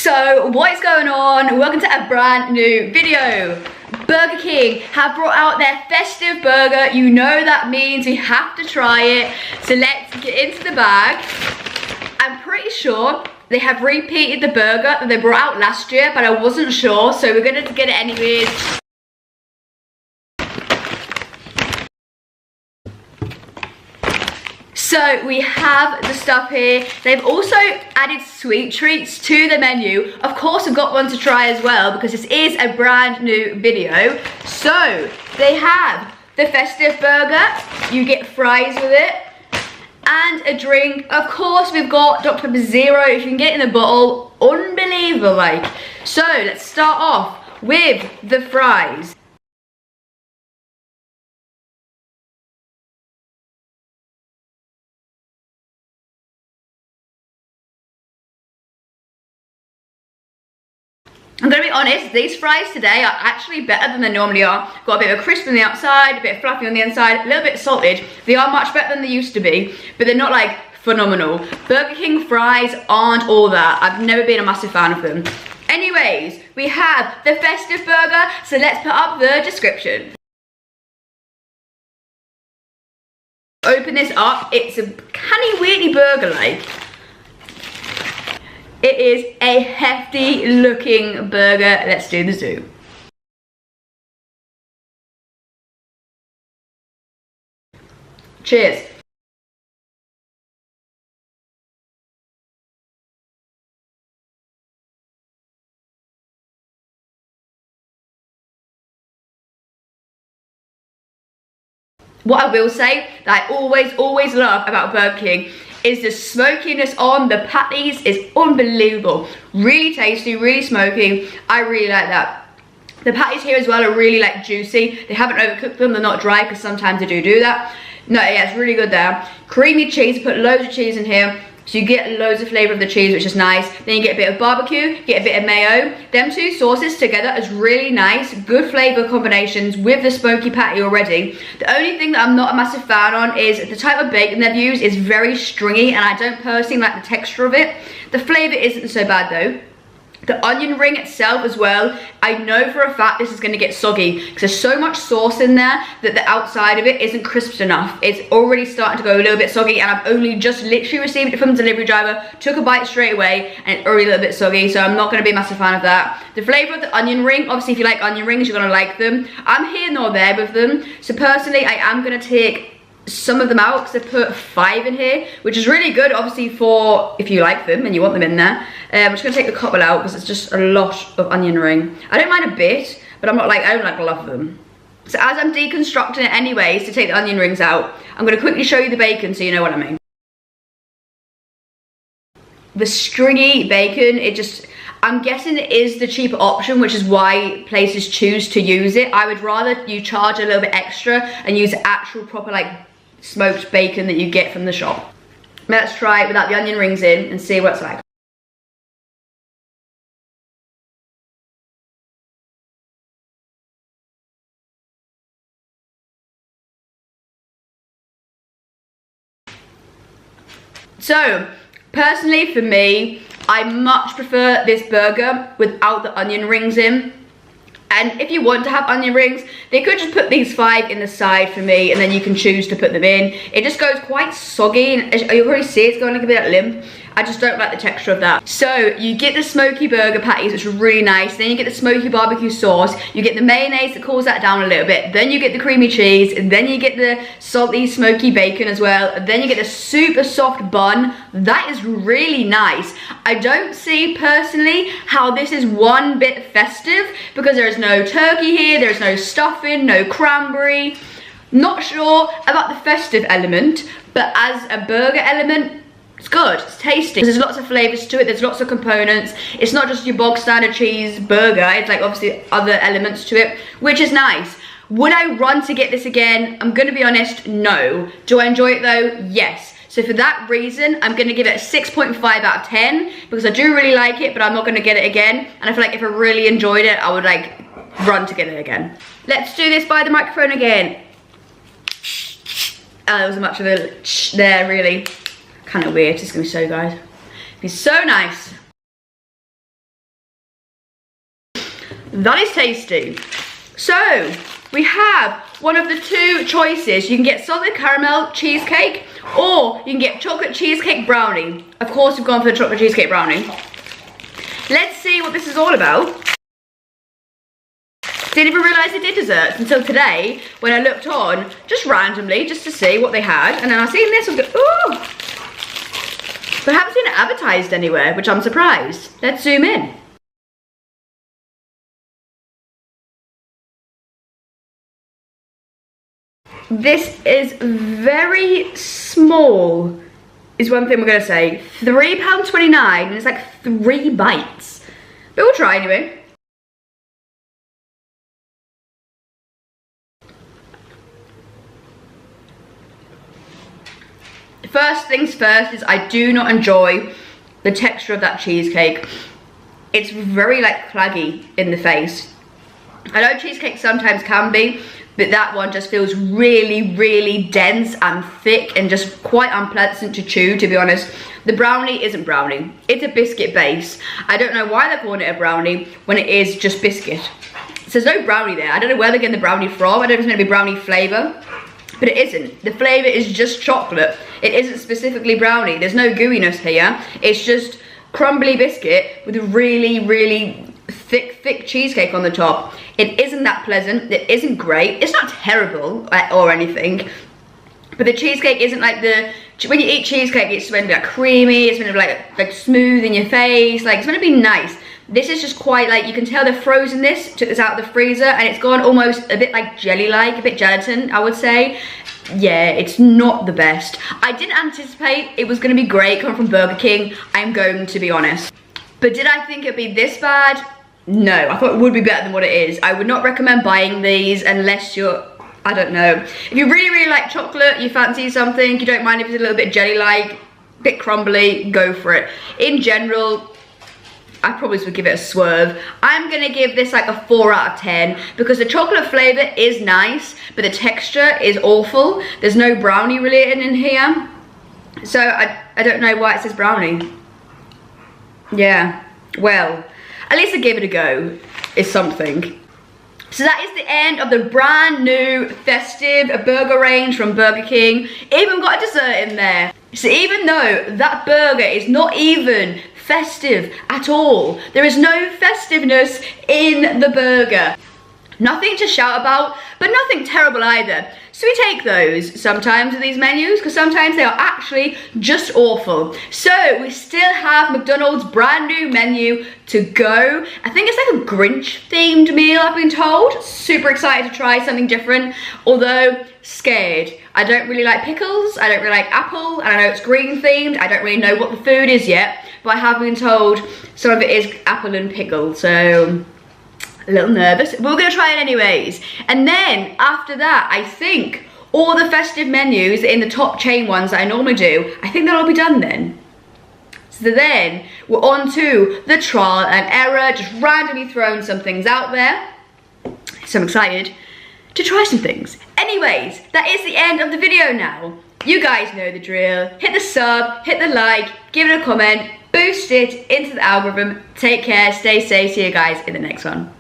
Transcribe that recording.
So what is going on? Welcome to a brand new video. Burger King have brought out their festive burger. You know that means we have to try it. So let's get into the bag. I'm pretty sure they have repeated the burger that they brought out last year, but I wasn't sure, so we're gonna get it anyways. So we have the stuff here. They've also added sweet treats to the menu. Of course, we've got one to try as well because this is a brand new video. So they have the festive burger. You get fries with it and a drink. Of course, we've got Dr. Pepper Zero. If you can get it in a bottle, unbelievable like. So let's start off with the fries. I'm gonna be honest, these fries today are actually better than they normally are. Got a bit of a crisp on the outside, a bit of fluffy on the inside, a little bit salted. They are much better than they used to be, but they're not like phenomenal. Burger King fries aren't all that. I've never been a massive fan of them. Anyways, we have the festive burger, so let's put up the description. Open this up, it's a canny weirdy burger like. It is a hefty looking burger. Let's do the zoom. Cheers. What I will say that I always love about Burger King is the smokiness on the patties is unbelievable. Really tasty, really smoky. I really like that. The patties here as well are really like juicy. They haven't overcooked them, they're not dry because sometimes they do that. No, yeah, it's really good there. Creamy cheese, put loads of cheese in here. So you get loads of flavour of the cheese, which is nice. Then you get a bit of barbecue, get a bit of mayo. Them two sauces together is really nice. Good flavour combinations with the smoky patty already. The only thing that I'm not a massive fan on is the type of bacon they've used is very stringy, and I don't personally like the texture of it. The flavour isn't so bad though. The onion ring itself as well, I know for a fact this is going to get soggy because there's so much sauce in there that the outside of it isn't crisped enough. It's already starting to go a little bit soggy, and I've only just literally received it from the delivery driver, took a bite straight away, and it's already a little bit soggy, so I'm not going to be a massive fan of that. The flavour of the onion ring, obviously if you like onion rings, you're going to like them. I'm here nor there with them, so personally I am going to take some of them out because they put 5 in here, which is really good obviously for if you like them and you want them in there. I'm just going to take the couple out because it's just a lot of onion ring. I don't mind a bit, but I don't like love them. So as I'm deconstructing it anyways to take the onion rings out, I'm going to quickly show you the bacon so you know what I mean. The stringy bacon, I'm guessing it is the cheaper option, which is why places choose to use it. I would rather you charge a little bit extra and use actual proper like smoked bacon that you get from the shop. Let's try it without the onion rings in and see what it's like. So, personally for me, I much prefer this burger without the onion rings in. And if you want to have onion rings, they could just put these 5 in the side for me, and then you can choose to put them in. It just goes quite soggy, and you already see it's going like a bit limp. I just don't like the texture of that. So you get the smoky burger patties, which are really nice. Then you get the smoky barbecue sauce. You get the mayonnaise that cools that down a little bit. Then you get the creamy cheese. And then you get the salty, smoky bacon as well. And then you get the super soft bun. That is really nice. I don't see personally how this is one bit festive because there is no turkey here. There's no stuffing, no cranberry. Not sure about the festive element, but as a burger element, it's good, it's tasty. There's lots of flavours to it, there's lots of components. It's not just your bog standard cheese burger, it's like obviously other elements to it, which is nice. Would I run to get this again? I'm gonna be honest, no. Do I enjoy it though? Yes. So for that reason, I'm gonna give it a 6.5 out of 10 because I do really like it, but I'm not gonna get it again. And I feel like if I really enjoyed it, I would like run to get it again. Let's do this by the microphone again. There wasn't much of a there really. Kind of weird, it's gonna be so good. It's so nice. That is tasty. So, we have one of the two choices. You can get salted caramel cheesecake, or you can get chocolate cheesecake brownie. Of course, we've gone for the chocolate cheesecake brownie. Let's see what this is all about. Didn't even realise they did desserts until today, when I looked on, just randomly, just to see what they had. And then I seen this and go, ooh! But I haven't seen it advertised anywhere, which I'm surprised. Let's zoom in. This is very small, is one thing we're going to say. £3.29, and it's like 3 bites. But we'll try anyway. First things first is I do not enjoy the texture of that cheesecake. It's very like claggy in the face. I know cheesecake sometimes can be, but that one just feels really, really dense and thick and just quite unpleasant to chew, to be honest. The brownie isn't brownie. It's a biscuit base. I don't know why they're calling it a brownie when it is just biscuit. So there's no brownie there. I don't know where they're getting the brownie from. I don't know if it's meant to be brownie flavour, but it isn't. The flavour is just chocolate. It isn't specifically brownie. There's no gooiness here. It's just crumbly biscuit with a really, really thick cheesecake on the top. It isn't that pleasant. It isn't great. It's not terrible or anything, but the cheesecake isn't like the, when you eat cheesecake, it's meant to be like creamy, it's meant to be like smooth in your face, like it's meant to be nice. This is just quite like, you can tell they've frozen this, took this out of the freezer, and it's gone almost a bit like jelly-like, a bit gelatin, I would say. Yeah, it's not the best. I didn't anticipate it was going to be great coming from Burger King, I'm going to be honest. But did I think it'd be this bad? No, I thought it would be better than what it is. I would not recommend buying these unless you're, I don't know. If you really, really like chocolate, you fancy something, you don't mind if it's a little bit jelly-like, a bit crumbly, go for it. In general, I probably would give it a swerve. I'm gonna give this like a 4 out of 10 because the chocolate flavor is nice, but the texture is awful. There's no brownie related in here. So I don't know why it says brownie. Yeah, well, at least I gave it a go, is something. So that is the end of the brand new festive burger range from Burger King. Even got a dessert in there. So even though that burger is not even festive at all, there is no festiveness in the burger. Nothing to shout about, but nothing terrible either. So we take those sometimes with these menus, because sometimes they are actually just awful. So we still have McDonald's brand new menu to go. I think it's like a Grinch themed meal, I've been told. Super excited to try something different, although scared. I don't really like pickles, I don't really like apple, and I know it's green themed. I don't really know what the food is yet, but I have been told some of it is apple and pickle, so a little nervous. But we're gonna try it anyways. And then after that, I think all the festive menus in the top chain ones that I normally do, I think they'll all be done then. So then we're on to the trial and error, just randomly throwing some things out there. So I'm excited to try some things. Anyways, that is the end of the video now. You guys know the drill. Hit the sub, hit the like, give it a comment, boost it into the algorithm. Take care, stay safe, see you guys in the next one.